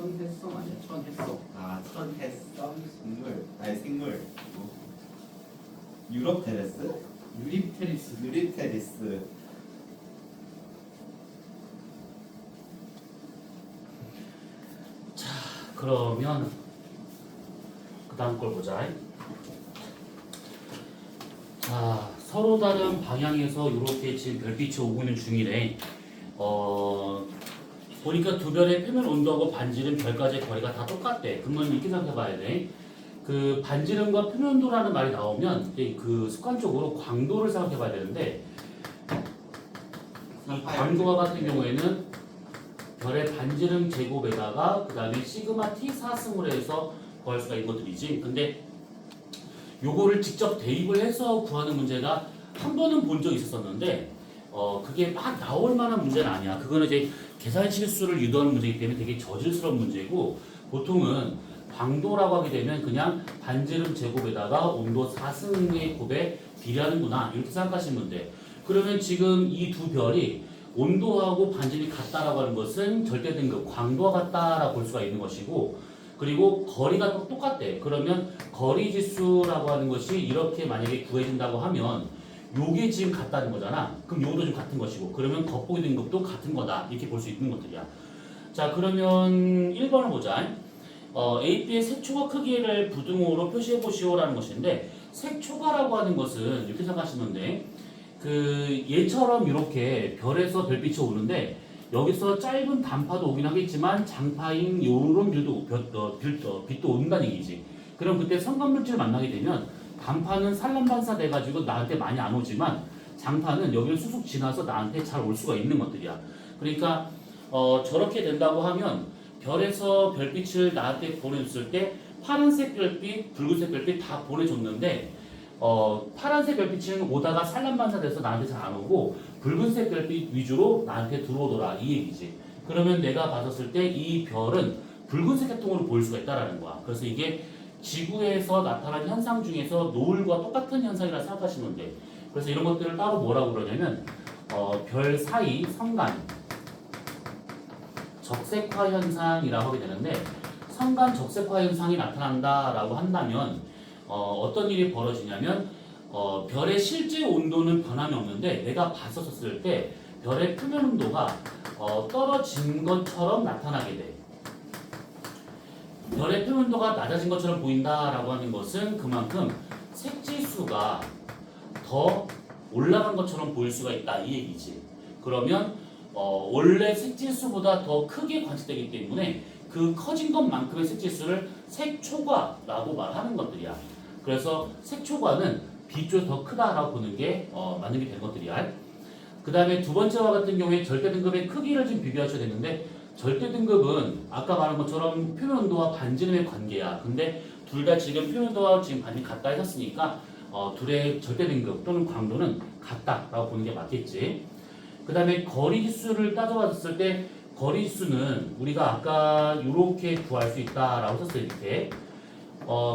천혜성 아니야? 천혜성. 아, 천혜성 식물, 아니 생물. 유럽테레스? 유립테리스. 유립테리스. 자, 그러면 그 다음 걸 보자. 자, 서로 다른 방향에서 이렇게 지금 별빛이 오고 있는 중이래. 보니까 두 별의 표면 온도하고 반지름 별까지의 거리가 다 똑같대. 그러면 이렇게 생각해봐야 돼. 그 반지름과 표면 온도라는 말이 나오면 이제 그 습관적으로 광도를 생각해봐야 되는데, 이 광도와 같은 경우에는 별의 반지름 제곱에다가 그 다음에 시그마 t 4승을 해서 구할 수가 있는 것들이지. 근데 요거를 직접 대입을 해서 구하는 문제가 한 번은 본 적이 있었었는데 그게 막 나올 만한 문제는 아니야. 그거는 이제 계산 실수를 유도하는 문제이기 때문에 되게 저질스러운 문제고, 보통은 광도라고 하게 되면 그냥 반지름 제곱에다가 온도 4승의 곱에 비례하는구나 이렇게 생각하시면 돼. 그러면 지금 이 두 별이 온도하고 반지름이 같다라고 하는 것은 절대 등급 광도와 같다라고 볼 수가 있는 것이고, 그리고 거리가 또 똑같대. 그러면 거리 지수라고 하는 것이 이렇게 만약에 구해진다고 하면 요게 지금 같다는 거잖아. 그럼 요도 좀 같은 것이고, 그러면 겉보기 등급도 같은 거다 이렇게 볼 수 있는 것들이야. 자, 그러면 1번을 보자. AB의 색초가 크기를 부등호로 표시해 보시오라는 것인데, 색초가라고 하는 것은 이렇게 생각하시면 돼. 그 얘처럼 이렇게 별에서 별빛이 오는데 여기서 짧은 단파도 오긴 하겠지만 장파인 요런 빛도 온다는 얘기지. 그럼 그때 성간물질을 만나게 되면 단파는 산란반사 돼가지고 나한테 많이 안 오지만 장파는 여기를 쑥쑥 지나서 나한테 잘 올 수가 있는 것들이야. 그러니까 저렇게 된다고 하면 별에서 별빛을 나한테 보내줬을 때 파란색 별빛, 붉은색 별빛 다 보내줬는데 파란색 별빛은 오다가 산란반사돼서 나한테 잘 안 오고 붉은색 별빛 위주로 나한테 들어오더라 이 얘기지. 그러면 내가 봤었을 때 이 별은 붉은색 계통으로 보일 수가 있다라는 거야. 그래서 이게 지구에서 나타난 현상 중에서 노을과 똑같은 현상이라 생각하시면 돼. 그래서 이런 것들을 따로 뭐라고 그러냐면 별 사이 성간 적색화 현상이라고 하게 되는데, 성간 적색화 현상이 나타난다라고 한다면 어떤 일이 벌어지냐면 별의 실제 온도는 변함이 없는데 내가 봤었을 때 별의 표면 온도가 떨어진 것처럼 나타나게 돼. 별의 표면 온도가 낮아진 것처럼 보인다라고 하는 것은 그만큼 색지수가 더 올라간 것처럼 보일 수가 있다 이 얘기지. 그러면 원래 색지수보다 더 크게 관측되기 때문에 그 커진 것만큼의 색지수를 색초과라고 말하는 것들이야. 그래서 색초과는 빛조차 더 크다라고 보는 게 맞는 게 되는 것들이야. 그 다음에 두 번째와 같은 경우에 절대 등급의 크기를 좀 비교하셔야 되는데, 절대 등급은 아까 말한 것처럼 표면 온도와 반지름의 관계야. 근데 둘 다 지금 표면 온도와 지금 반지름이 같다 했었으니까 둘의 절대 등급 또는 광도는 같다라고 보는 게 맞겠지. 그 다음에 거리 지수를 따져봤을 때 거리 지수는 우리가 아까 이렇게 구할 수 있다라고 썼어요. 이렇게.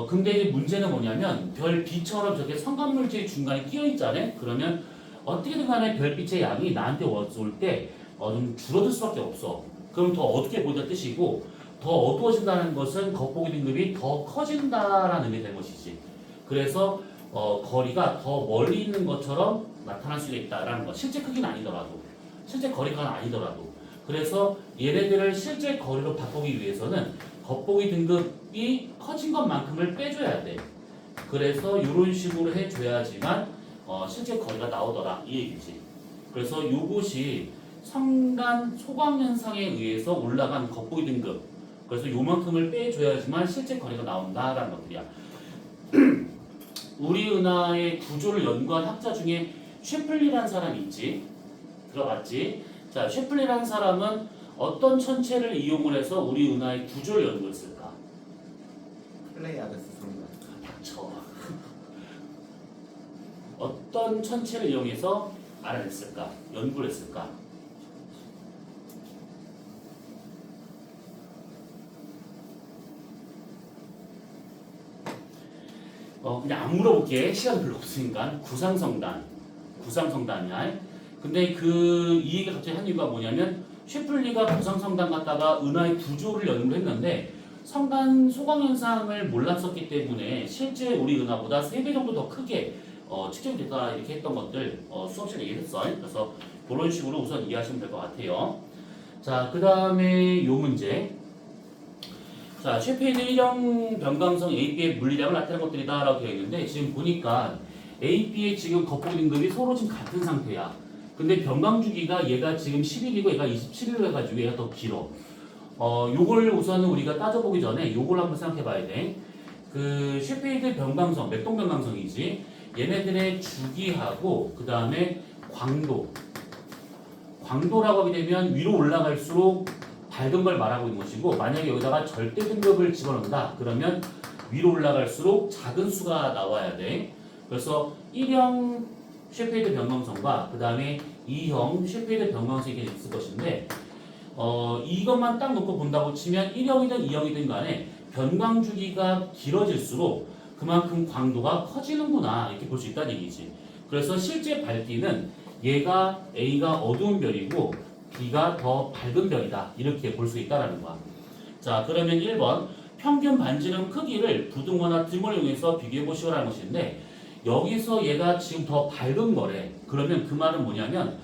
근데 이제 문제는 뭐냐면 별빛처럼 저렇게 성간물질이 중간에 끼어 있잖아요. 그러면 어떻게든 간에 별빛의 양이 나한테 올 때 좀 줄어들 수밖에 없어. 그럼 더 어둡게 보인다는 뜻이고, 더 어두워진다는 것은 겉보기 등급이 더 커진다라는 의미가 되는 것이지. 그래서 거리가 더 멀리 있는 것처럼 나타날 수가 있다라는 것. 실제 크기는 아니더라도, 실제 거리가 아니더라도. 그래서 얘네들을 실제 거리로 바꾸기 위해서는 겉보기 등급이 커진 것만큼을 빼줘야 돼. 그래서 이런 식으로 해줘야지만 실제 거리가 나오더라 이 얘기지. 그래서 이것이 성간 소광 현상에 의해서 올라간 겉보기 등급. 그래서 요만큼을 빼줘야지만 실제 거리가 나온다라는 것들이야. 우리 은하의 구조를 연구한 학자 중에 셰플리라는 사람이 있지. 들어봤지? 자, 셰플리라는 사람은 어떤 천체를 이용을 해서 우리 은하의 구조를 연구했을까? 플레이아드스 성간. 닥쳐. 어떤 천체를 이용해서 알아냈을까? 연구를 했을까? 그냥 안 물어볼게. 시간 별로 없으니까. 구상성단이야. 근데 이 얘기가 갑자기 한 이유가 뭐냐면 쉐플리가 보상성당 갔다가 은하의 구조를 연구를 했는데 성간 소강 현상을 몰랐었기 때문에 실제 우리 은하보다 3배 정도 더 크게 측정이 됐다 이렇게 했던 것들 수업 시간에 얘기했어요. 그래서 그런 식으로 우선 이해하시면 될 것 같아요. 자, 그 다음에 요 문제. 자, 셰페이드 1형 변광성 AP의 물리량을 나타내는 것들이다 라고 되어 있는데 지금 보니까 AP의 지금 겉보기 등급이 서로 지금 같은 상태야. 근데 변광 주기가 얘가 지금 10일이고 얘가 27일로 해가지고 얘가 더 길어. 요걸 우선은 우리가 따져보기 전에 요걸 한번 생각해 봐야 돼. 그 셰페이드 변광성, 맥동 변광성이지. 얘네들의 주기하고 그 다음에 광도라고 하게 되면 위로 올라갈수록 밝은 걸 말하고 있는 것이고 만약에 여기다가 절대 등급을 집어넣는다 그러면 위로 올라갈수록 작은 수가 나와야 돼. 그래서 1형 셰페이드 변광성과 그 다음에 2형 셰페이드 변광성이 있을 것인데 이것만 딱 놓고 본다고 치면 1형이든 2형이든 간에 변광 주기가 길어질수록 그만큼 광도가 커지는구나 이렇게 볼 수 있다는 얘기지. 그래서 실제 밝기는 얘가 A가 어두운 별이고 B가 더 밝은 별이다 이렇게 볼 수 있다는 거야. 자, 그러면 1번 평균 반지름 크기를 부등호나 등을 이용해서 비교해 보시오라는 것인데 여기서 얘가 지금 더 밝은 거래. 그러면 그 말은 뭐냐면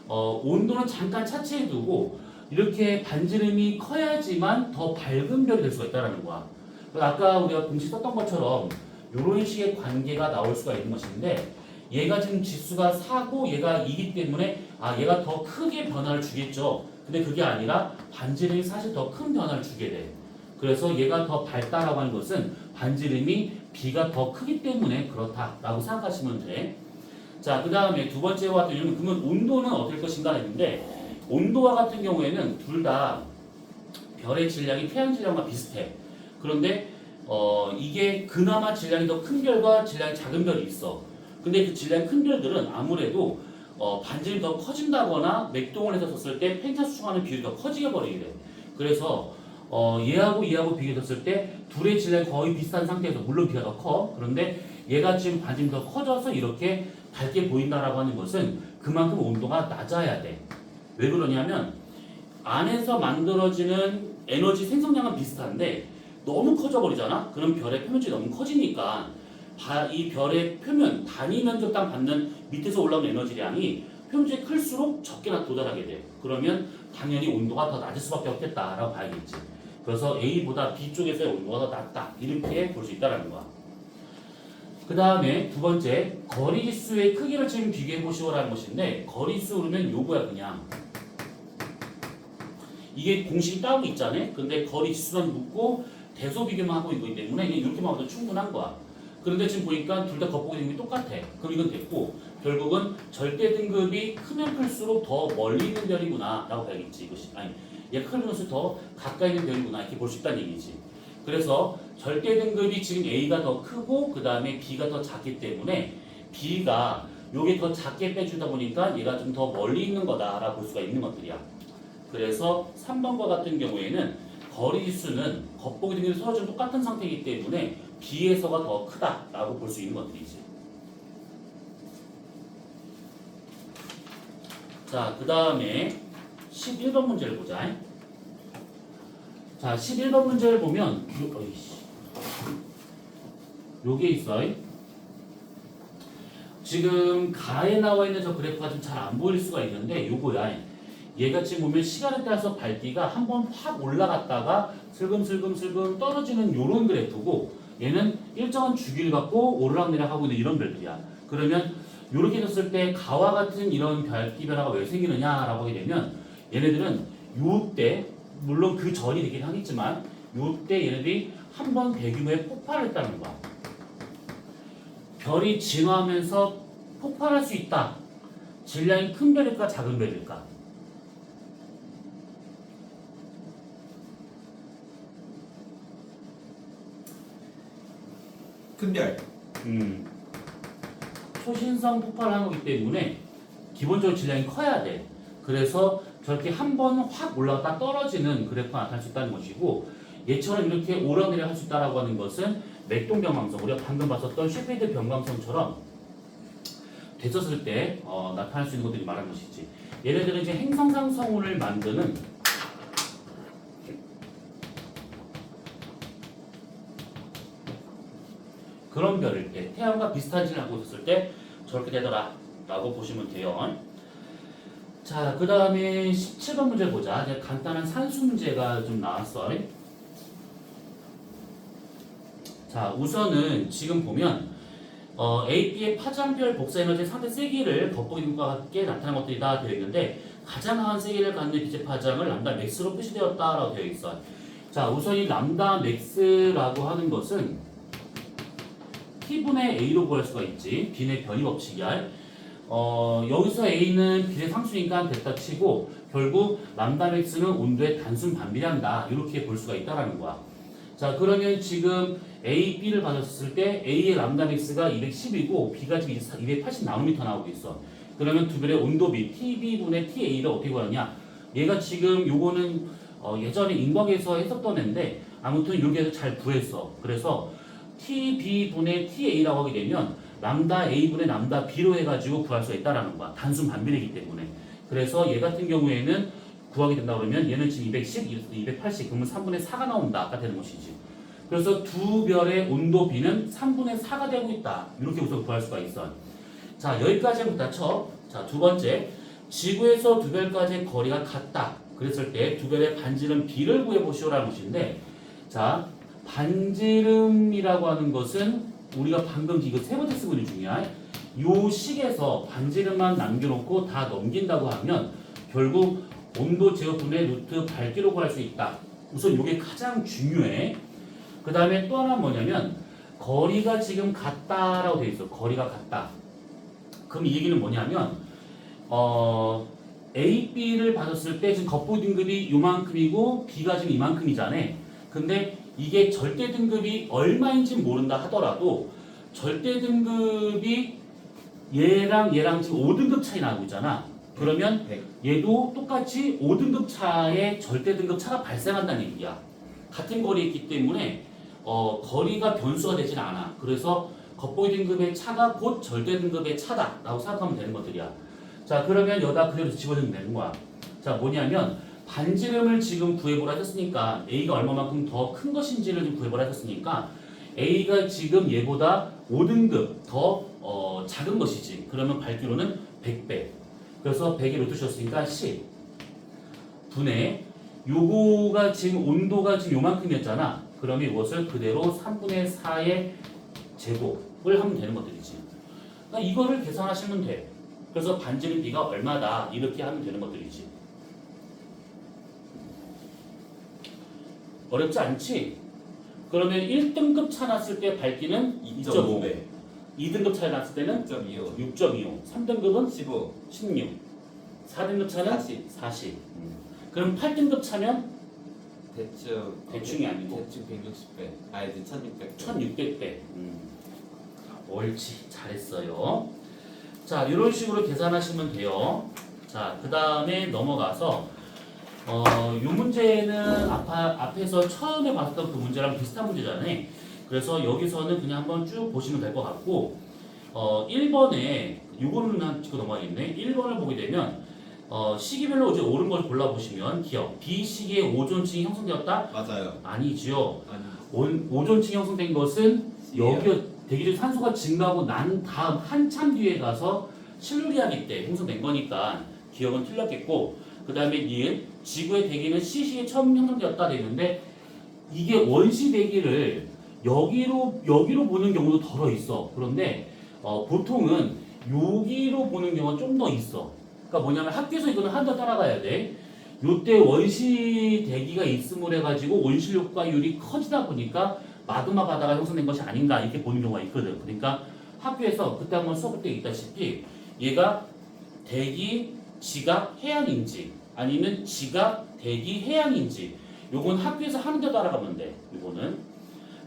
온도는 잠깐 차치해 두고 이렇게 반지름이 커야지만 더 밝은 별이 될 수가 있다는 거야. 아까 우리가 공식 썼던 것처럼 이런 식의 관계가 나올 수가 있는 것인데 얘가 지금 지수가 4고 얘가 2기 때문에 얘가 더 크게 변화를 주겠죠. 근데 그게 아니라 반지름이 사실 더 큰 변화를 주게 돼. 그래서 얘가 더 밝다라고 하는 것은 반지름이 B가 더 크기 때문에 그렇다라고 생각하시면 돼. 자, 그 다음에 두 번째와 같은 경우는 그러면 온도는 어떨 것인가 했는데 온도와 같은 경우에는 둘 다 별의 질량이 태양 질량과 비슷해. 그런데 이게 그나마 질량이 더 큰 별과 질량이 작은 별이 있어. 근데 그 질량이 큰 별들은 아무래도 반지름이 더 커진다거나 맥동을 해서 썼을 때 펜타 수축하는 비율이 더 커지게 버리게 돼. 그래서 얘하고 비교했을 때 둘의 질량이 거의 비슷한 상태에서 물론 B가 더 커. 그런데 얘가 지금 반지름이 더 커져서 이렇게 밝게 보인다라고 하는 것은 그만큼 온도가 낮아야 돼. 왜 그러냐면 안에서 만들어지는 에너지 생성량은 비슷한데 너무 커져 버리잖아. 그럼 별의 표면적이 너무 커지니까 이 별의 표면 단위 면적당 받는 밑에서 올라오는 에너지량이 표면적이 클수록 적게 도달하게 돼. 그러면 당연히 온도가 더 낮을 수밖에 없겠다라고 봐야겠지. 그래서 A보다 B 쪽에서의 온도가 더 낮다 이렇게 볼 수 있다는 거야. 그 다음에 두 번째 거리지수의 크기를 지금 비교해 보시오라는 것인데 거리수 그러면 요거야 그냥. 이게 공식이 따로 있잖아요. 근데 거리지수만 묻고 대소 비교만 하고 있기 때문에 이렇게만 봐도 충분한 거야. 그런데 지금 보니까 둘 다 겉보기 등급이 똑같아. 그럼 이건 됐고 결국은 절대 등급이 크면 클수록 더 멀리 있는 별이구나 라고 봐야겠지. 이것이 얘가 크면 클수록 더 가까이 있는 별이구나 이렇게 볼 수 있다는 얘기지. 그래서 절대 등급이 지금 A가 더 크고 그 다음에 B가 더 작기 때문에 B가 요게 더 작게 빼주다 보니까 얘가 좀 더 멀리 있는 거다라고 볼 수가 있는 것들이야. 그래서 3번과 같은 경우에는 거리지수는 겉보기 등급이 서로 좀 똑같은 상태이기 때문에 B에서가 더 크다라고 볼 수 있는 것들이지. 자, 그 다음에 11번 문제를 보자. 자, 11번 문제를 보면 요게 있어요. 지금 가에 나와 있는 저 그래프가 좀 잘 안 보일 수가 있는데 요거야. 얘가 지금 보면 시간에 따라서 밝기가 한번 확 올라갔다가 슬금슬금 떨어지는 요런 그래프고 얘는 일정한 주기를 갖고 오르락내리락 하고 있는 이런 별들이야. 그러면 요렇게 됐을 때 가와 같은 이런 밝기 변화가 왜 생기느냐라고 하게 되면 얘네들은 요때 물론 그 전이 되긴 하겠지만 요때 얘네들이 한번 대규모의 폭발을 했다는 거야. 별이 진화하면서 폭발할 수 있다. 질량이 큰 별일까 작은 별일까? 큰 별. 초신성 폭발을 하는 거기 때문에 기본적으로 질량이 커야 돼. 그래서 저렇게 한 번 확 올라갔다 떨어지는 그래프가 나타날 수 있다는 것이고 얘처럼 이렇게 오르락내리락 할 수 있다고 하는 것은 맥동 변광성, 우리가 방금 봤었던 셰페이드 변광성처럼 됐었을 때 나타날 수 있는 것들이 말하는 것이지. 얘네들은 이제 행성상 성운을 만드는 그런 별일 때, 태양과 비슷한 진을 하고 있었을 때 저렇게 되더라 라고 보시면 돼요. 자, 그 다음에 17번 문제 보자. 이제 간단한 산수 문제가 좀 나왔어. 자, 우선은 지금 보면 AP의 파장별 복사 에너지 상대 세기를 겉보기 등과 함께 나타난 것들이다 되어 있는데 가장 강한 세기를 갖는 빛의 파장을 람다 맥스로 표시되었다라고 되어 있어. 자, 우선 이 람다 맥스라고 하는 것은 T분의 A로 구할 수가 있지. 빈의 변이 법칙이야. 여기서 A는 빛의 상수니까 됐다 치고 결국 람다 맥스는 온도의 단순 반비례한다. 이렇게 볼 수가 있다라는 거야. 자, 그러면 지금 A, B를 받았을 때 A의 람다 맥스가 210이고 B가 지금 280 나노미터 나오고 있어. 그러면 두 별의 온도비 TB분의 TA를 어떻게 구하느냐? 얘가 지금 요거는 예전에 인덕에서 했었던 애인데 아무튼 여기에서 잘 구했어. 그래서 TB분의 TA라고 하게 되면 람다 A분의 람다 B로 해가지고 구할 수 있다라는 거야. 단순 반비례이기 때문에. 그래서 얘 같은 경우에는 구하게 된다 그러면 얘는 지금 210, 280 그러면 3분의 4가 나온다가 되는 것이지. 그래서 두 별의 온도 B는 3분의 4가 되고 있다. 이렇게 우선 구할 수가 있어. 자, 여기까지부터 쳐. 자, 두 번째. 지구에서 두 별까지의 거리가 같다. 그랬을 때 두 별의 반지름 B를 구해보시오라는 것인데, 자, 반지름이라고 하는 것은 우리가 방금 이거 세 번째 쓰고 있는 중이야. 요 식에서 반지름만 남겨놓고 다 넘긴다고 하면 결국 온도 제곱분의 루트 밝기로 구할 수 있다. 우선 이게 가장 중요해. 그 다음에 또 하나 뭐냐면 거리가 지금 같다라고 되어 있어. 거리가 같다. 그럼 이 얘기는 뭐냐면 A, B를 받았을 때 지금 겉보 등급이 요만큼이고 B가 지금 이만큼이잖아. 근데 이게 절대 등급이 얼마인지 모른다 하더라도 절대 등급이 얘랑 지금 5등급 차이 나고 있잖아. 그러면 얘도 똑같이 5등급 차의 절대 등급 차가 발생한다는 얘기야. 같은 거리에 있기 때문에 거리가 변수가 되진 않아. 그래서 겉보기 등급의 차가 곧 절대 등급의 차다라고 생각하면 되는 것들이야. 자, 그러면 여기다 그대로 집어넣으면 되는 거야. 자, 뭐냐면 반지름을 지금 구해보라 했으니까 A가 얼마만큼 더 큰 것인지를 좀 구해보라 했으니까 A가 지금 얘보다 5등급 더 작은 것이지. 그러면 밝기로는 100배. 그래서 100에 루트 씌웠으니까 10 분의 요거가 지금 온도가 지금 요만큼이었잖아. 그러면 이것을 그대로 3분의 4의 제곱을 하면 되는 것들이지. 그러니까 이거를 계산하시면 돼. 그래서 반지름 B가 얼마다 이렇게 하면 되는 것들이지. 어렵지 않지? 그러면 1등급 차 났을 때 밝기는 2.5배. 2등급 차이 났을 때는 6.25. 3등급은 15. 16. 4등급 차는 40. 그럼 8등급 차면 대충이 아니고 대충 160배. 아, 이제 1600배. 1600배. 옳지. 잘했어요. 자, 이런 식으로 계산하시면 돼요. 자, 그 다음에 넘어가서 이 문제는 앞에서 처음에 봤던 그 문제랑 비슷한 문제잖아요. 그래서 여기서는 그냥 한번 쭉 보시면 될 것 같고 1번에 요거는 한 찍고 넘어가겠네. 1번을 보게 되면 시기별로 이제 옳은 걸 골라보시면 기억 B 시기에 오존층이 형성되었다? 맞아요. 아니지요. 아니. 오존층이 형성된 것은 C예요. 여기 대기질 산소가 증가하고 난 다음 한참 뒤에 가서 실루리아기 때 형성된 거니까 기억은 틀렸겠고, 그 다음에 니은 지구의 대기는 C시기에 처음 형성되었다 되는데 이게 원시 대기를 여기로 보는 경우도 덜어 있어. 그런데 보통은 여기로 보는 경우가 좀 더 있어. 그러니까 뭐냐면 학교에서 이거는 한 더 따라가야 돼. 요때 원시 대기가 있음을 해가지고 온실 효과율이 커지다 보니까 마그마 바다가 형성된 것이 아닌가 이렇게 보는 경우가 있거든. 그러니까 학교에서 그때 한번 수업할 때 있다시피 얘가 대기, 지각, 해양인지 아니면 지각, 대기, 해양인지 요건 학교에서 하는 대로 따라가면 돼. 요거는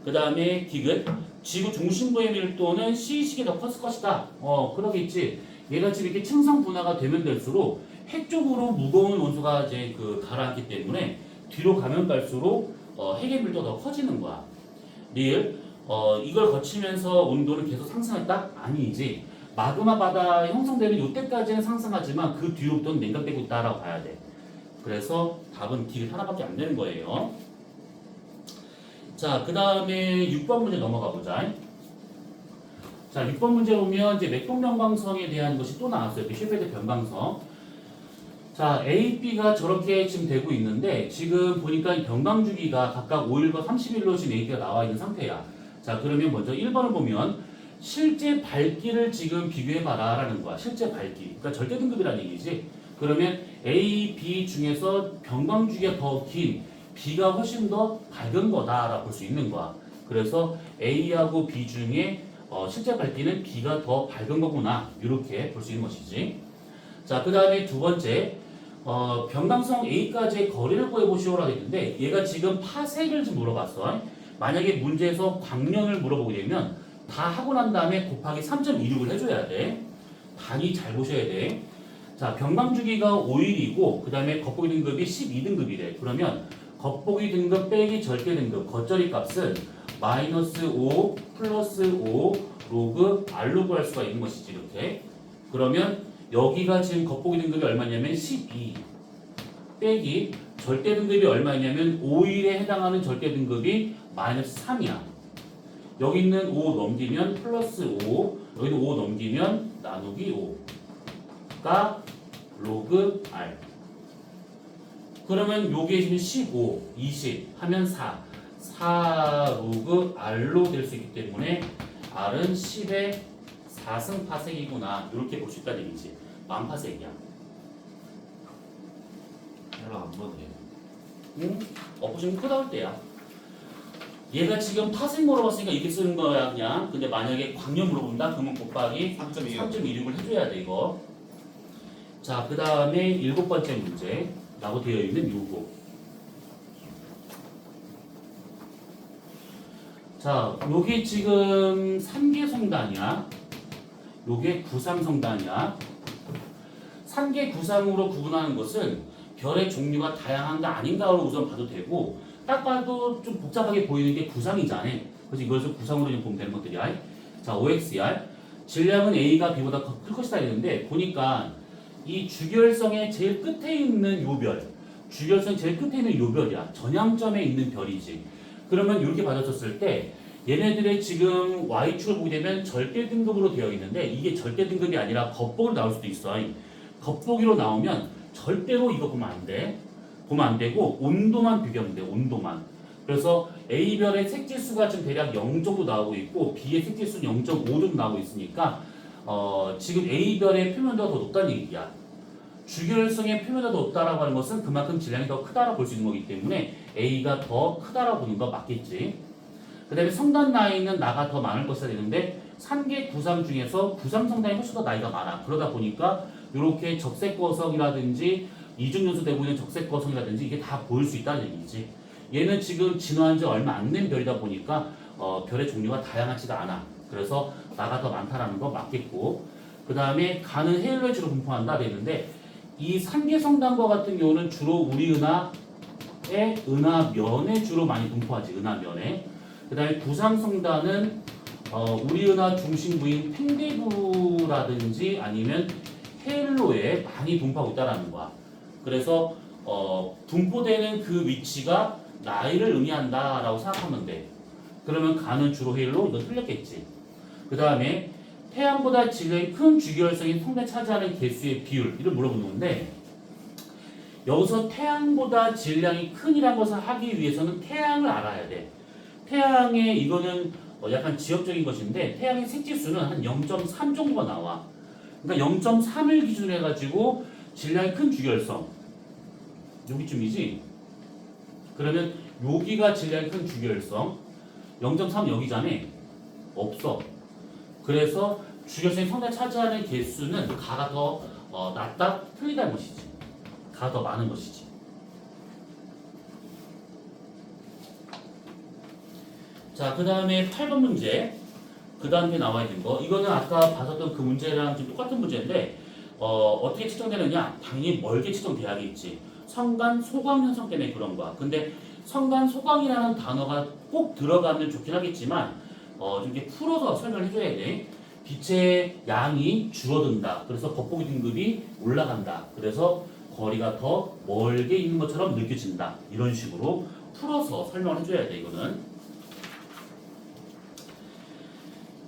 그 다음에 디귿 지구 중심부의 밀도는 C식이 더 컸을 것이다. 그러겠지. 얘가 지금 이렇게 층상 분화가 되면 될수록 해 쪽으로 무거운 원소가 이제 가라앉기 때문에 뒤로 가면 갈수록 핵의 밀도가 더 커지는 거야. 리을 이걸 거치면서 온도는 계속 상승했다? 아니지. 마그마 바다 형성되는 이때까지는 상승하지만 그 뒤로부터는 냉각되고 있다라고 봐야 돼. 그래서 답은 D 하나밖에 안 되는 거예요. 자, 그 다음에 6번 문제 넘어가 보자. 자, 6번 문제 보면 이제 맥동변광성에 대한 것이 또 나왔어요. 쉐베드 변광성. 자, A, B가 저렇게 지금 되고 있는데 지금 보니까 이 변광주기가 각각 5일과 30일로 지금 A가 나와 있는 상태야. 자, 그러면 먼저 1번을 보면 실제 밝기를 지금 비교해봐라 라는 거야. 실제 밝기. 그러니까 절대 등급이라는 얘기지. 그러면 A, B 중에서 변광주기가 더 긴 B가 훨씬 더 밝은 거다라고 볼 수 있는 거야. 그래서 A하고 B 중에 실제 밝기는 B가 더 밝은 거구나. 이렇게 볼 수 있는 것이지. 자, 그 다음에 두 번째, 변광성 A까지의 거리를 구해보시오라고 했는데 얘가 지금 파색을 좀 물어봤어. 만약에 문제에서 광년을 물어보게 되면 다 하고 난 다음에 곱하기 3.26을 해줘야 돼. 단위 잘 보셔야 돼. 자, 변광주기가 5일이고 그 다음에 겉보기 등급이 12등급이래. 그러면 겉보기 등급 빼기 절대 등급 겉절이 값은 마이너스 5 플러스 5 로그 R로 구할 수가 있는 것이지. 이렇게. 그러면 여기가 지금 겉보기 등급이 얼마냐면 12 빼기 절대 등급이 얼마냐면 5일에 해당하는 절대 등급이 마이너스 3이야. 여기 있는 5 넘기면 플러스 5, 여기도 5 넘기면 나누기 5가 로그 R. 그러면 요게 지금 15, 20 하면 4 로그 R로 될 수 있기 때문에 R은 10의 4승 파색이구나. 이렇게 볼 수 있다는 얘기지. 만파색이야. 별로 안 보네. 응? 엎어지면 크다 할 때야. 얘가 지금 파생 물어봤으니까 이렇게 쓰는 거야 그냥. 근데 만약에 광년 물어본다 그러면 곱하기 3.26을 해줘야 돼 이거. 자, 그 다음에 일곱 번째 문제 라고 되어 있는 요거. 자, 요게 지금 3개 성단이야. 요게 구상성단이야. 3개 구상으로 구분하는 것은 별의 종류가 다양한가 아닌가로 우선 봐도 되고 딱 봐도 좀 복잡하게 보이는 게 구상이잖아. 그래서 이것을 구상으로 좀 보면 되는 것들이야. 자, OXR 질량은 A가 B보다 클 것이다 했는데 보니까 이 주결성의 제일 끝에 있는 요 별, 주결성 제일 끝에 있는 요 별이야. 전향점에 있는 별이지. 그러면 이렇게 받아줬을 때 얘네들의 지금 Y축을 보게 되면 절대 등급으로 되어 있는데 이게 절대 등급이 아니라 겉보기로 나올 수도 있어. 겉보기로 나오면 절대로 이거 보면 안 돼. 보면 안 되고 온도만 비교하면 돼. 온도만. 그래서 A별의 색지수가 지금 대략 0 정도 나오고 있고 B의 색지수는 0.5 정도 나오고 있으니까 지금 A별의 표면도가 더 높다는 얘기야. 주결성의 표면도가 더 높다라고 하는 것은 그만큼 질량이 더 크다라고 볼 수 있는 거기 때문에 A가 더 크다라고 보는 거 맞겠지. 그 다음에 성단 나이는 나가 더 많을 것이라 되는데 3개 구상 중에서 구상 성단이 훨씬 더 나이가 많아. 그러다 보니까 이렇게 적색거성이라든지 이중연소되고 있는 적색거성이라든지 이게 다 보일 수 있다는 얘기지. 얘는 지금 진화한 지 얼마 안 된 별이다 보니까 별의 종류가 다양하지가 않아. 그래서 나가 더 많다라는 거 맞겠고, 그 다음에 간은 헤일로에 주로 분포한다 되는데 이 3개 성단과 같은 경우는 주로 우리 은하의 은하면에 주로 많이 분포하지. 은하면에. 그 다음에 구상성단은 우리 은하 중심부인 팽대부라든지 아니면 헤일로에 많이 분포하고 있다는 거야. 그래서 분포되는 그 위치가 나이를 의미한다라고 생각하면 돼. 그러면 간은 주로 헤일로? 이거 틀렸겠지. 그 다음에 태양보다 질량이 큰 주기혈성이 성단에 차지하는 개수의 비율 이를 물어보는 건데 여기서 태양보다 질량이 큰이란 것을 하기 위해서는 태양을 알아야 돼. 태양의 이거는 약간 지역적인 것인데 태양의 색지수는 한 0.3 정도가 나와. 그러니까 0.3을 기준으로 해가지고 질량이 큰 주결성 여기쯤이지. 그러면 여기가 질량이 큰 주결성 0.3 여기잖아. 없어. 그래서 주결성이 성단에 차지하는 개수는 가가 더 낮다 틀리다는 것이지. 가가 더 많은 것이지. 자, 그 다음에 8번 문제. 그 다음에 나와 있는 거. 이거는 아까 봤었던 그 문제랑 좀 똑같은 문제인데, 어떻게 측정되느냐? 당연히 멀게 측정돼야겠지. 성간 소광 현상 때문에 그런 거야. 근데 성간 소광이라는 단어가 꼭 들어가면 좋긴 하겠지만, 좀 이렇게 풀어서 설명을 해줘야 돼. 빛의 양이 줄어든다. 그래서 겉보기 등급이 올라간다. 그래서 거리가 더 멀게 있는 것처럼 느껴진다. 이런 식으로 풀어서 설명을 해줘야 돼, 이거는.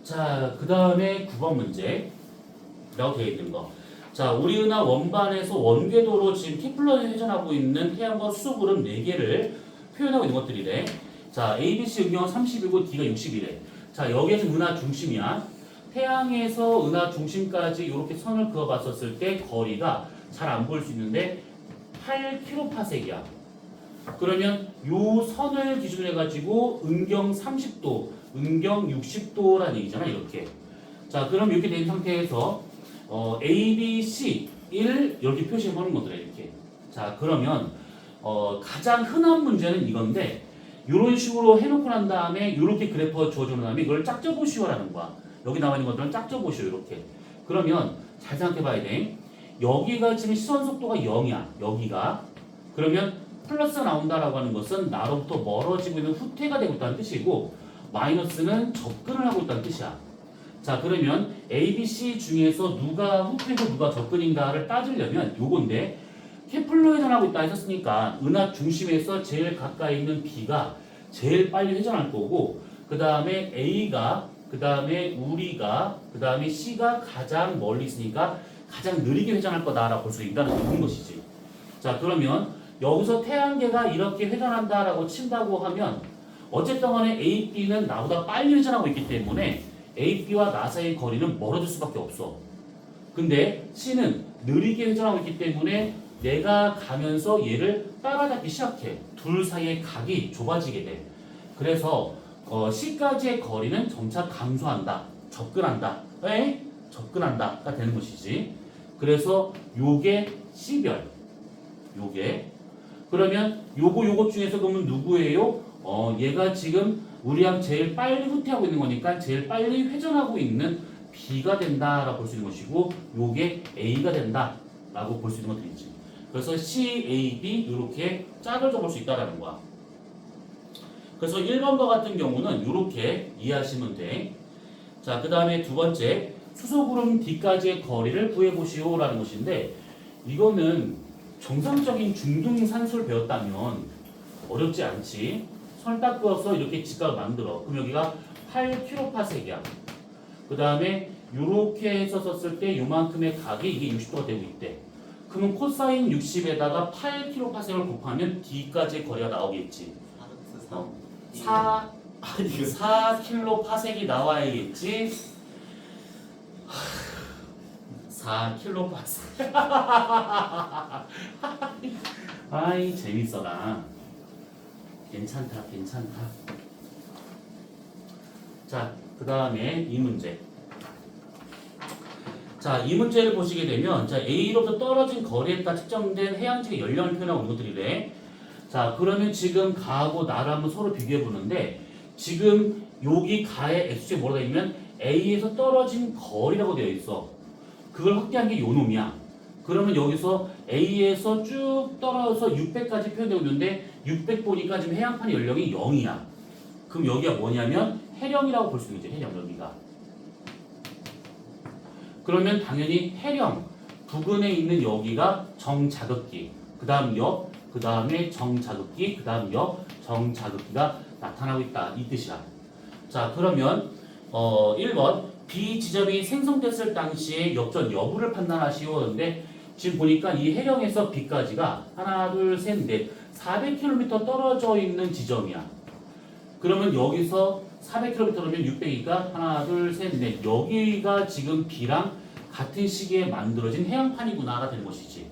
자, 그 다음에 9번 문제라고 되어 있는 거. 자, 우리 은하 원반에서 원궤도로 지금 케플러에 회전하고 있는 태양과 수소구름 4개를 표현하고 있는 것들이래. 자, ABC 은경은 30이고 D가 60이래. 자, 여기에서 은하 중심이야. 태양에서 은하 중심까지 이렇게 선을 그어봤었을 때 거리가 잘 안 보일 수 있는데 8kps이야. 그러면 요 선을 기준으로 해가지고 은경 30도, 은경 60도라는 얘기잖아, 이렇게. 자, 그럼 이렇게 된 상태에서 A, B, C, 1 이렇게 표시해보는 거더라, 이렇게. 자, 그러면 가장 흔한 문제는 이건데 이런 식으로 해놓고 난 다음에 이렇게 그래프가 주어주는 다음에 이걸 짝져보시오라는 거야. 여기 나와 있는 것들은 짝져보시오, 이렇게. 그러면 잘 생각해봐야 돼. 여기가 지금 시선 속도가 0이야, 여기가. 그러면 플러스가 나온다라고 하는 것은 나로부터 멀어지고 있는 후퇴가 되고 있다는 뜻이고, 마이너스는 접근을 하고 있다는 뜻이야. 자, 그러면 A, B, C 중에서 누가 후퇴고 누가 접근인가를 따지려면 요건데, 케플러 회전하고 있다 했었으니까 은하 중심에서 제일 가까이 있는 B가 제일 빨리 회전할 거고, 그 다음에 A가, 그 다음에 우리가, 그 다음에 C가 가장 멀리 있으니까 가장 느리게 회전할 거다라고 볼 수 있다는 것이지. 자, 그러면 여기서 태양계가 이렇게 회전한다라고 친다고 하면 어쨌든 간에 A, B는 나보다 빨리 회전하고 있기 때문에 A, B와 나 사이의 거리는 멀어질 수밖에 없어. 근데 C는 느리게 회전하고 있기 때문에 내가 가면서 얘를 따라잡기 시작해. 둘 사이의 각이 좁아지게 돼. 그래서 C까지의 거리는 점차 감소한다. 접근한다. 에? 접근한다가 되는 것이지. 그래서 요게 C별. 요게. 그러면 요것 중에서 그러면 누구예요? 얘가 지금 우리랑 제일 빨리 후퇴하고 있는 거니까 제일 빨리 회전하고 있는 B가 된다라고 볼 수 있는 것이고, 요게 A가 된다라고 볼 수 있는 것들이지. 그래서 C, A, B 이렇게 짝을 접을 수 있다라는 거야. 그래서 1번과 같은 경우는 이렇게 이해하시면 돼. 자, 그 다음에 두 번째, 수소구름 D까지의 거리를 구해보시오라는 것인데, 이거는 정상적인 중등산소를 배웠다면 어렵지 않지. 선을 딱 그어서 이렇게 직각을 만들어. 그럼 여기가 8kps이야. 그 다음에 이렇게 해서 썼을 때 요만큼의 각이 이게 60도가 되고 있대. 그러면 코사인 60에다가 8kps를 곱하면 D까지의 거리가 나오겠지. 4kps이 나와야겠지. 4kps. 아이, 재밌어라. 괜찮다. 자, 그 다음에 이 문제. 자, 이 문제를 보시게 되면, 자, A로부터 떨어진 거리에 따라 측정된 해양지의 연령을 표현하고 있는 것들이래. 자, 그러면 지금 가하고 나를 한번 서로 비교해 보는데, 지금 여기 가의 x축에 뭐라고 되어 있냐면 A에서 떨어진 거리라고 되어 있어. 그걸 확대한 게 요 놈이야. 그러면 여기서 A에서 쭉 떨어져서 600까지 표현되고 있는데, 600 보니까 지금 해양판 연령이 0이야. 그럼 여기가 뭐냐면 해령이라고 볼 수 있는 거지, 해령, 여기가. 그러면 당연히 해령 부근에 있는 여기가 정자극기, 그 다음 역, 그 다음에 정자극기, 그 다음 역, 정자극기가 나타나고 있다, 이 뜻이야. 자, 그러면 1번 B 지점이 생성됐을 당시의 역전 여부를 판단하시오는데, 지금 보니까 이 해령에서 B까지가 하나, 둘, 셋, 넷 400km 떨어져 있는 지점이야. 그러면 여기서 400km면 600이니까 하나, 둘, 셋, 넷. 여기가 지금 B랑 같은 시기에 만들어진 해양판이구나가 되는 것이지.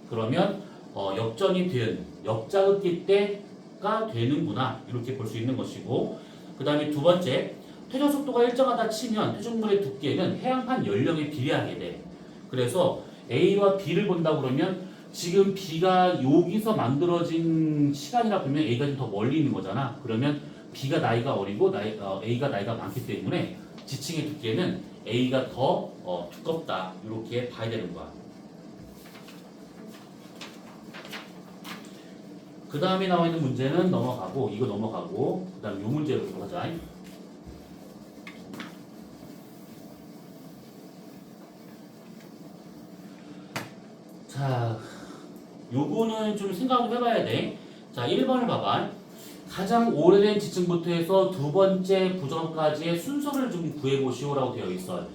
그러면 역전이 된 역자극기 때가 되는구나, 이렇게 볼 수 있는 것이고, 그 다음에 두 번째, 퇴적 속도가 일정하다 치면 퇴적물의 두께는 해양판 연령에 비례하게 돼. 그래서 A와 B를 본다 그러면 지금 B가 여기서 만들어진 시간이라 보면 A가 좀 더 멀리 있는 거잖아. 그러면 B가 나이가 어리고 A가 나이가 많기 때문에 지층의 두께는 A가 더 두껍다, 이렇게 봐야 되는 거야. 그 다음에 나와 있는 문제는 넘어가고, 이거 넘어가고, 그 다음 이 문제로 들어가자. 자, 요거는 좀 생각을 해봐야 돼. 자, 1번을 봐봐. 가장 오래된 지층부터 해서 두 번째 부정합까지의 순서를 좀 구해보시오라고 되어 있어요.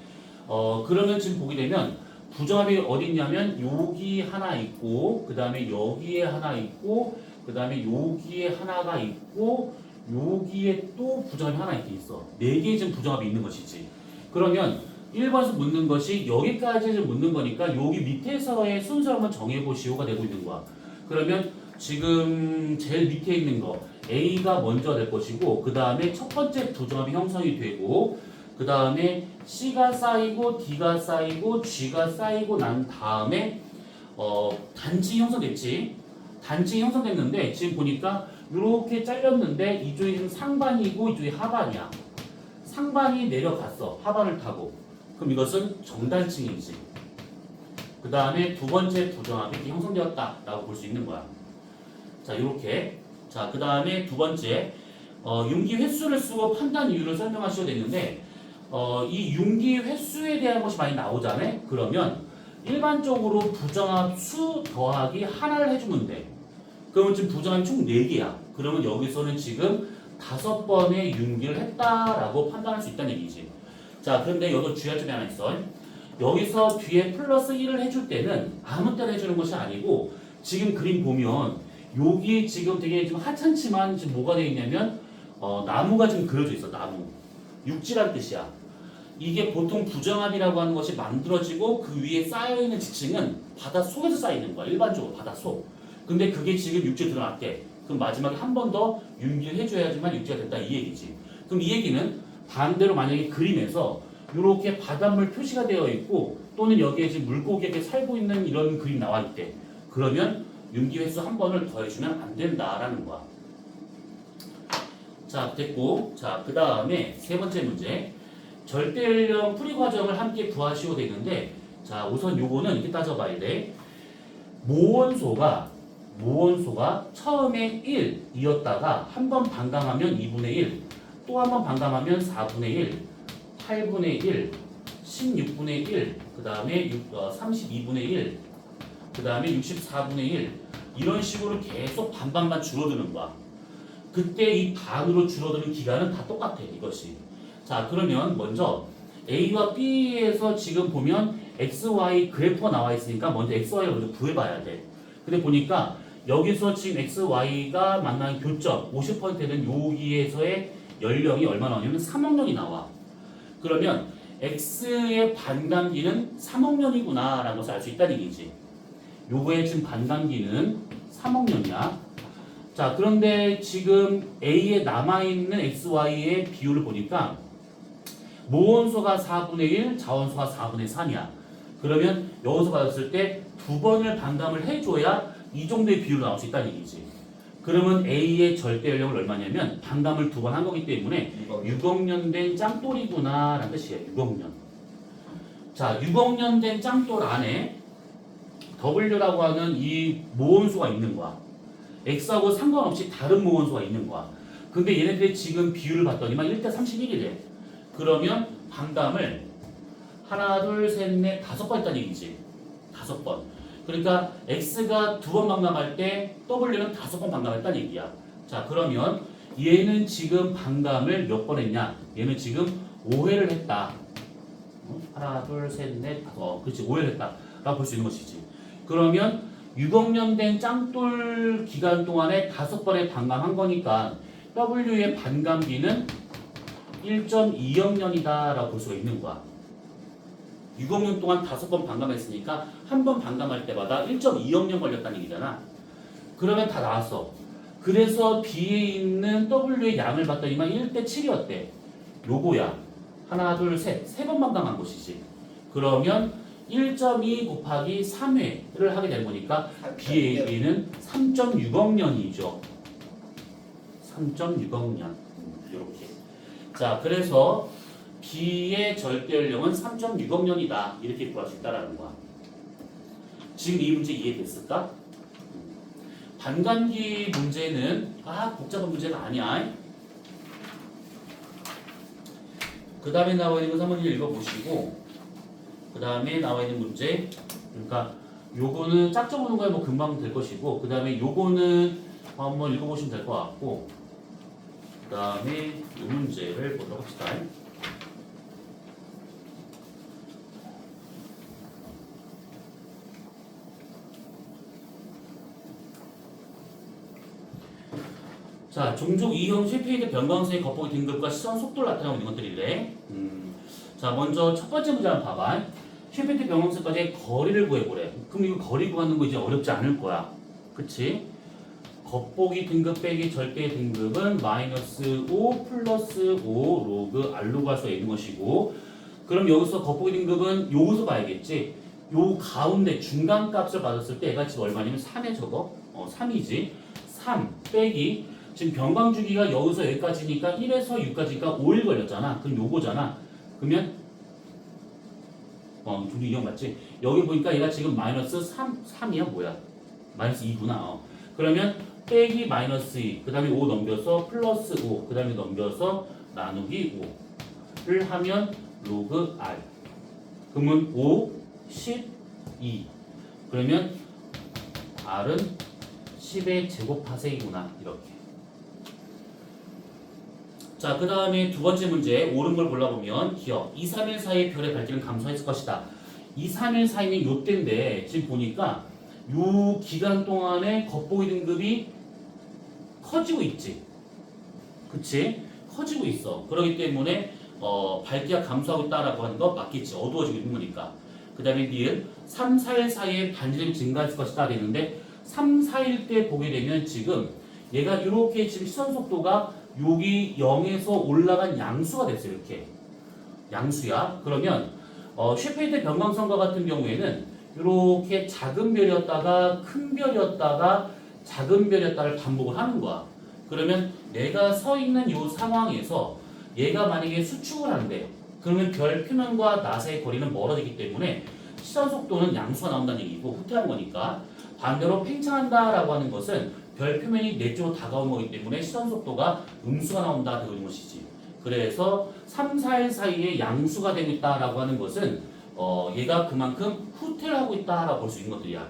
그러면 지금 보게 되면 부정합이 어디 있냐면 여기 하나 있고 그 다음에 여기에 하나 있고 그 다음에 여기에 하나가 있고 여기에 또 부정합이 하나 이렇게 있어. 4개의 지금 부정합이 있는 것이지. 그러면 1번에서 묻는 것이 여기까지 좀 묻는 거니까 여기 밑에서의 순서 한번 정해보시오가 되고 있는 거야. 그러면 지금 제일 밑에 있는 거 A가 먼저 될 것이고 그 다음에 첫 번째 부정합이 형성이 되고 그 다음에 C가 쌓이고 D가 쌓이고 G가 쌓이고 난 다음에 단층이 형성됐지. 단층이 형성됐는데 지금 보니까 이렇게 잘렸는데 이쪽이 지금 상반이고 이쪽이 하반이야. 상반이 내려갔어. 하반을 타고. 그럼 이것은 정단층이지. 그 다음에 두 번째 부정합이 이렇게 형성되었다라고 볼 수 있는 거야. 자, 이렇게. 자, 그 다음에 두 번째 융기 횟수를 쓰고 판단 이유를 설명하셔야 되는데 이 융기 횟수에 대한 것이 많이 나오잖아요. 그러면 일반적으로 부정합 수 더하기 하나를 해주면 돼. 그러면 지금 부정합이 총 4개야. 그러면 여기서는 지금 5번의 융기를 했다라고 판단할 수 있다는 얘기지. 자, 그런데 여기서 주의할 점이 하나 있어. 여기서 뒤에 플러스 1을 해줄 때는 아무 때나 해주는 것이 아니고 지금 그림 보면 여기 지금 되게 좀 하찮지만 지금 뭐가 되어 있냐면 나무가 지금 그려져 있어. 나무. 육지란 뜻이야. 이게 보통 부정합이라고 하는 것이 만들어지고 그 위에 쌓여있는 지층은 바닷속에서 쌓이는 거야. 일반적으로 바닷속. 근데 그게 지금 육지에 드러났대. 그럼 마지막에 한 번 더 융기를 해줘야지만 육지가 된다 이 얘기지. 그럼 이 얘기는 반대로 만약에 그림에서 이렇게 바닷물 표시가 되어 있고 또는 여기에 지금 물고기에게 살고 있는 이런 그림 나와 있대. 그러면 융기 횟수 한 번을 더해주면 안 된다라는 거야. 자, 됐고. 자, 그 다음에 세 번째 문제. 절대연령 풀이 과정을 함께 구하시오 되는데 자, 우선 요거는 이렇게 따져봐야 돼. 모원소가 처음에 1이었다가 한 번 반감하면 2분의 1, 또 한 번 반감하면 4분의 1, 8분의 1, 16분의 1, 그 다음에 32분의 1, 그 다음에 64분의 1 이런 식으로 계속 반반만 줄어드는 거야. 그때 이 반으로 줄어드는 기간은 다 똑같아 이것이. 자, 그러면 먼저 A와 B에서 지금 보면 X, Y 그래프가 나와 있으니까 먼저 X, Y를 먼저 구해봐야 돼. 근데 보니까 여기서 지금 X, Y가 만나는 교점 50%는 여기에서의 연령이 얼마 나오냐면 3억 년이 나와. 그러면 X의 반감기는 3억 년이구나 라는 것을 알 수 있다는 얘기지. 요거의 지금 반감기는 3억 년이야. 자, 그런데 지금 A에 남아있는 X, Y의 비율을 보니까 모원소가 4분의 1, 자원소가 4분의 3이야. 그러면 여기서 봤을 때 두 번을 반감을 해줘야 이 정도의 비율로 나올 수 있다는 얘기지. 그러면 A의 절대 연령은 얼마냐면 반감을 두 번 한 거기 때문에 6억 년 된 짱돌이구나 라는 뜻이에요. 6억 년. 자, 6억 년 된 짱돌 안에 W라고 하는 이 모원수가 있는 거야. X하고 상관없이 다른 모원수가 있는 거야. 근데 얘네들이 지금 비율을 봤더니만 1대 31이래. 그러면 반감을 하나, 둘, 셋, 넷, 5번 했다는 얘기지. 5번. 그러니까 X가 2번 반감할 때 W는 5번 반감했다는 얘기야. 자, 그러면 얘는 지금 반감을 몇 번 했냐? 얘는 지금 5회를 했다. 하나, 둘, 셋, 넷, 5. 그렇지. 5회를 했다. 라고 볼 수 있는 것이지. 그러면 6억 년 된 짱돌 기간 동안에 5번의 반감한 거니까 W의 반감기는 1.2억 년이다 라고 볼 수가 있는 거야. 6억 년 동안 5번 반감했으니까 한 번 반감할 때마다 1.2억 년 걸렸다는 얘기잖아. 그러면 다 나왔어. 그래서 B에 있는 W의 양을 봤더니만 1대 7이었대. 요거야. 하나, 둘, 셋. 3번 반감한 것이지. 그러면 1.2 곱하기 3회를 하게 된 거니까 B는 3.6억 년이죠. 3.6억 년. 이렇게. 자, 그래서 B의 절대 연령은 3.6억 년이다. 이렇게 구할 수 있다라는 거야. 지금 이 문제 이해됐을까? 반감기 문제는 복잡한 문제가 아니야. 그 다음에 나와 있는 거 한번 읽어보시고 그 다음에 나와 있는 문제 그러니까 요거는 짝져 보는 거야 뭐 금방 될 것이고 그 다음에 요거는 한번 읽어보시면 될 것 같고 그 다음에 이 문제를 보도록 합시다. 자, 종족 E형 쉐페이드 변광성의 겉보기 등급과 시선 속도를 나타내고 있는 것들이래. 자, 먼저 첫 번째 문제 한번 봐봐. 쉐페이드 변광성까지의 거리를 구해보래. 그럼 이거 거리 구하는 거 이제 어렵지 않을 거야. 그치? 겉보기 등급 빼기 절대 등급은 마이너스 5 플러스 5 로그 R로그 할 수가 있는 것이고 그럼 여기서 겉보기 등급은 여기서 봐야겠지. 요 가운데 중간 값을 받았을 때 얘가 지금 얼마냐면 3에 적어. 3이지. 3 빼기 지금 변광 주기가 여기서 여기까지니까 1에서 6까지니까 5일 걸렸잖아. 그럼 요거잖아. 그러면 둘이 이형 맞지? 여기 보니까 얘가 지금 마이너스 3이야 뭐야? 마이너스 2구나. 그러면 빼기 마이너스 2, 그 다음에 5 넘겨서 플러스 5, 그 다음에 넘겨서 나누기 5를 하면 로그 R. 그러면 5, 12. 그러면 R은 10의 제곱파생이구나. 이렇게. 자, 그 다음에 두 번째 문제 옳은 걸 골라보면 기억 2, 3일 사이에 별의 밝기는 감소했을 것이다. 2, 3일 사이는 요때인데 지금 보니까 요 기간 동안에 겉보기 등급이 커지고 있지. 그치? 커지고 있어. 그렇기 때문에 밝기가 감소하고 있다라고 하는 거 맞겠지. 어두워지고 있는 거니까. 그 다음에 니은 3, 4일 사이에 반지름이 증가했을 것이다 되는데 3, 4일 때 보게 되면 지금 얘가 이렇게 지금 시선 속도가 여기 0에서 올라간 양수가 됐어요. 이렇게 양수야. 그러면 쉐페이드 변광성과 같은 경우에는 이렇게 작은 별이었다가 큰 별이었다가 작은 별이었다를 반복을 하는 거야. 그러면 내가 서 있는 이 상황에서 얘가 만약에 수축을 한대. 그러면 별 표면과 낫의 거리는 멀어지기 때문에 시선 속도는 양수가 나온다는 얘기고 후퇴한 거니까 반대로 팽창한다라고 하는 것은 별 표면이 내 쪽으로 다가오는 거기 때문에 시선 속도가 음수가 나온다 되는 것이지. 그래서 3, 4일 사이에 양수가 되고 있다라고 하는 것은 얘가 그만큼 후퇴를 하고 있다라고 볼 수 있는 것들이야.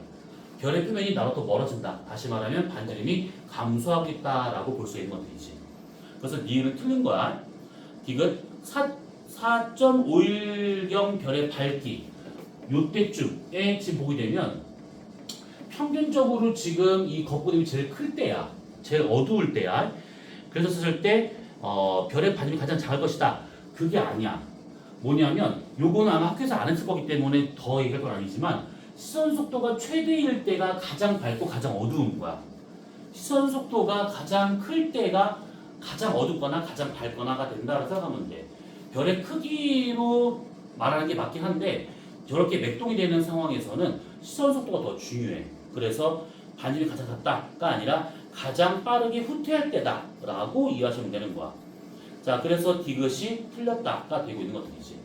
별의 표면이 나로부터 멀어진다. 다시 말하면 반지름이 감소하고 있다라고 볼 수 있는 것들이지. 그래서 니은은 틀린 거야. 디귿 4.5일경 별의 밝기 요때쯤에 지금 보게 되면 평균적으로 지금 이 겉보름이 제일 클 때야. 제일 어두울 때야. 그래서 썼을 때 별의 반지름이 가장 작을 것이다. 그게 아니야. 뭐냐면 요거는 아마 학교에서 안 했을 거기 때문에 더 얘기할 건 아니지만 시선 속도가 최대일 때가 가장 밝고 가장 어두운 거야. 시선 속도가 가장 클 때가 가장 어둡거나 가장 밝거나가 된다고 생각하면 돼. 별의 크기로 말하는 게 맞긴 한데 저렇게 맥동이 되는 상황에서는 시선 속도가 더 중요해. 그래서 반지름이 가장 작다가 아니라 가장 빠르게 후퇴할 때다라고 이해하시면 되는 거야. 자, 그래서 디귿이 틀렸다가 되고 있는 것들이지.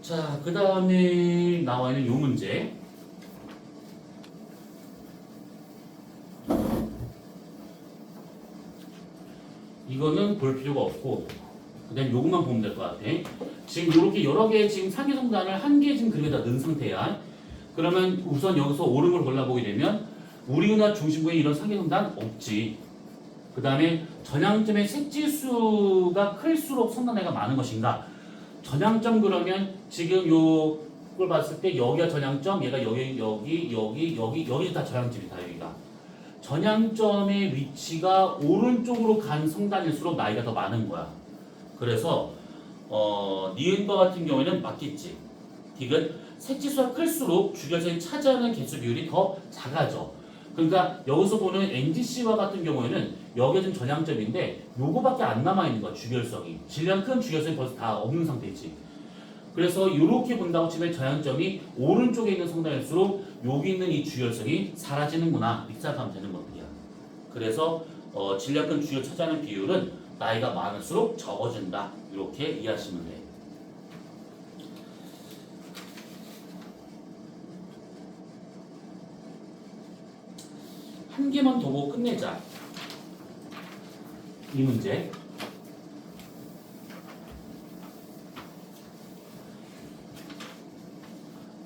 자, 그 다음에 나와 있는 요 문제. 이거는 볼 필요가 없고 그다음 요것만 보면 될 것 같아. 지금 이렇게 여러 개 지금 상계성단을 한 개 지금 그림에다 넣은 상태야. 그러면 우선 여기서 옳은 걸 골라보게 되면 우리 은하 중심부에 이런 상계성단 없지. 그 다음에 전향점의 색지수가 클수록 성단내가 많은 것인가? 전향점 그러면 지금 요걸 봤을 때 여기가 전향점, 얘가 여기 다 전향점이다. 여기가 전향점의 위치가 오른쪽으로 간 성단일수록 나이가 더 많은 거야. 그래서 니은과 같은 경우에는 맞겠지. 디귿 색지수가 클수록 주결선이 차지하는 개수 비율이 더 작아져. 그러니까 여기서 보는 NGC와 같은 경우에는 여기가 지금 전향점인데 요거밖에 안 남아있는 거야. 주결성이 질량 큰 주결성이 벌써 다 없는 상태지. 그래서 이렇게 본다고 치면 전향점이 오른쪽에 있는 성단일수록 여기 있는 이 주결성이 사라지는구나 이렇게 생각하면 되는 것들이야. 그래서 질량 큰 주결 차지하는 비율은 나이가 많을수록 적어진다. 이렇게 이해하시면 돼. 한 개만 더 보고 끝내자. 이 문제.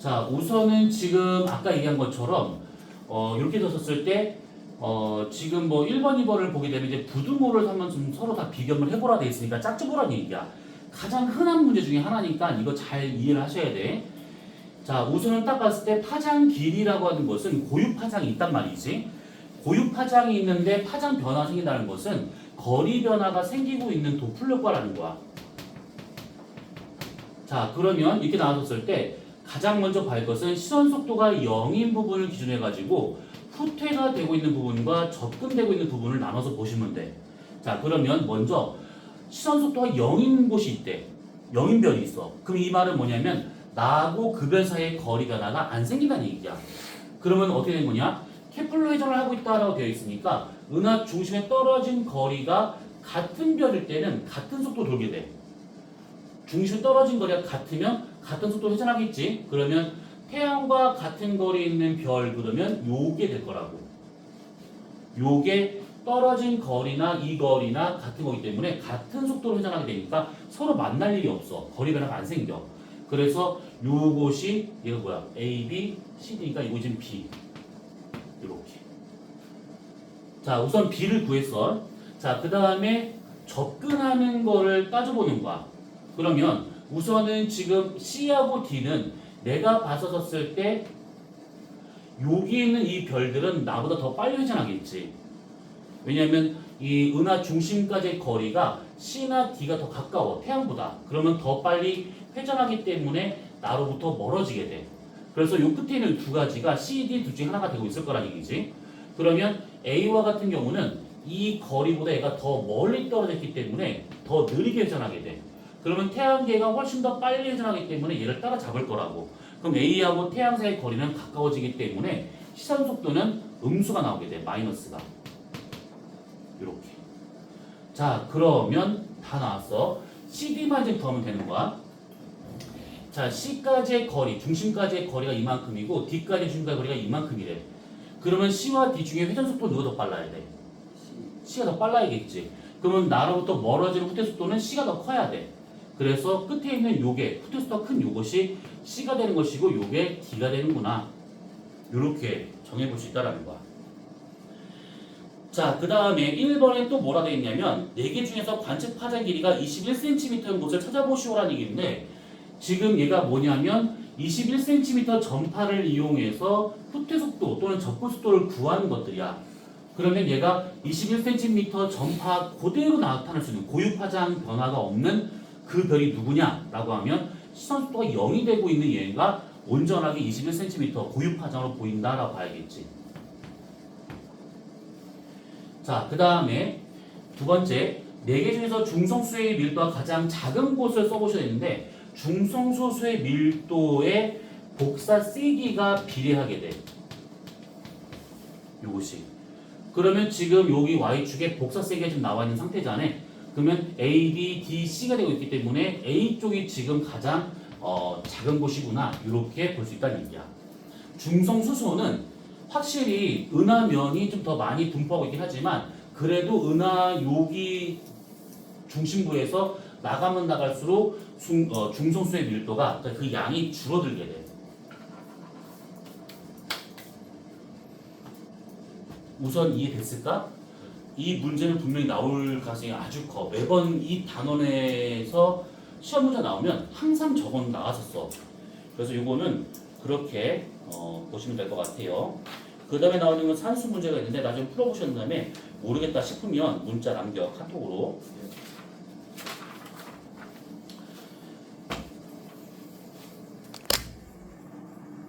자, 우선은 지금 아까 얘기한 것처럼 이렇게 뒀었을 때 지금 뭐 1번, 2번을 보게 되면 이제 부등호를 한번 좀 서로 다 비교를 해보라 돼 있으니까 짝져보라는 얘기야. 가장 흔한 문제 중에 하나니까 이거 잘 이해를 하셔야 돼. 자, 우선은 딱 봤을 때 파장 길이라고 하는 것은 고유 파장이 있단 말이지. 고유 파장이 있는데 파장 변화가 생긴다는 것은 거리 변화가 생기고 있는 도플러과라는 거야. 자, 그러면 이렇게 나와줬을 때 가장 먼저 볼 것은 시선 속도가 0인 부분을 기준해 가지고 후퇴가 되고 있는 부분과 접근되고 있는 부분을 나눠서 보시면 돼. 자, 그러면 먼저 시선 속도가 0인 곳이 있대. 0인 별이 있어. 그럼 이 말은 뭐냐면 나하고 그 별 사이의 거리 변화가 안 생긴다는 얘기야. 그러면 어떻게 된 거냐? 케플러 회전을 하고 있다라고 되어 있으니까 은하 중심에 떨어진 거리가 같은 별일 때는 같은 속도로 돌게 돼. 중심에 떨어진 거리가 같으면 같은 속도로 회전하겠지. 그러면 태양과 같은 거리에 있는 별 그러면 요게 될 거라고. 요게 떨어진 거리나 이 거리나 같은 거기 때문에 같은 속도로 회전하게 되니까 서로 만날 일이 없어. 거리 변화가 안 생겨. 그래서 요것이 얘가 뭐야? A, B, C, D니까 이곳은 B. 이렇게. 자, 우선 B를 구했어. 자, 그 다음에 접근하는 거를 따져보는 거야. 그러면 우선은 지금 C하고 D는 내가 봤었을 때 여기 있는 이 별들은 나보다 더 빨리 회전하겠지. 왜냐하면 이 은하 중심까지의 거리가 C나 D가 더 가까워 태양보다. 그러면 더 빨리 회전하기 때문에 나로부터 멀어지게 돼. 그래서 요 끝에 있는 두 가지가 C, D 둘 중에 하나가 되고 있을 거란 얘기지. 그러면 A와 같은 경우는 이 거리보다 얘가 더 멀리 떨어졌기 때문에 더 느리게 회전하게 돼. 그러면 태양계가 훨씬 더 빨리 회전하기 때문에 얘를 따라잡을 거라고. 그럼 A하고 태양 사이의 거리는 가까워지기 때문에 시선 속도는 음수가 나오게 돼. 마이너스가. 이렇게. 자, 그러면 다 나왔어. CD만 이제 구하면 되는 거야. 자, C까지의 거리, 중심까지의 거리가 이만큼이고 D까지의 중심까지의 거리가 이만큼이래. 그러면 C와 D 중에 회전 속도 누가 더 빨라야 돼? C가 더 빨라야겠지. 그러면 나로부터 멀어지는 후퇴 속도는 C가 더 커야 돼. 그래서 끝에 있는 요게 후퇴 속도가 큰 요것이 C가 되는 것이고 요게 D가 되는구나. 요렇게 정해볼 수 있다라는 거야. 자, 그 다음에 1번에 또 뭐라 되어 있냐면 4개 중에서 관측 파장 길이가 21cm인 곳을 찾아보시오라는 얘기인데 지금 얘가 뭐냐면 21cm 전파를 이용해서 후퇴 속도 또는 접근 속도를 구하는 것들이야. 그러면 얘가 21cm 전파 그대로 나타날 수 있는 고유 파장 변화가 없는 그 별이 누구냐라고 하면 시선 속도가 0이 되고 있는 얘가 온전하게 21cm 고유 파장으로 보인다라고 봐야겠지. 자, 그 다음에 두 번째 4개 중에서 중성수의 밀도가 가장 작은 곳을 써보셔야 되는데 중성소수의 밀도의 복사 세기가 비례하게 돼. 요것이. 그러면 지금 여기 Y축에 복사 세기가 지금 나와 있는 상태잖아. 그러면 A, B, D, C가 되고 있기 때문에 A 쪽이 지금 가장 작은 곳이구나. 이렇게 볼 수 있다는 얘기야. 중성수소는 확실히 은하면이 좀 더 많이 분포하고 있긴 하지만 그래도 은하 여기 중심부에서 나가면 나갈수록 중성수의 밀도가 그러니까 그 양이 줄어들게 돼. 우선 이해됐을까? 이 문제는 분명히 나올 가능성이 아주 커. 매번 이 단원에서 시험 문제 나오면 항상 저건 나왔었어. 그래서 이거는 그렇게 보시면 될 것 같아요. 그 다음에 나오는 건 산수 문제가 있는데 나중에 풀어보신 다음에 모르겠다 싶으면 문자 남겨 카톡으로.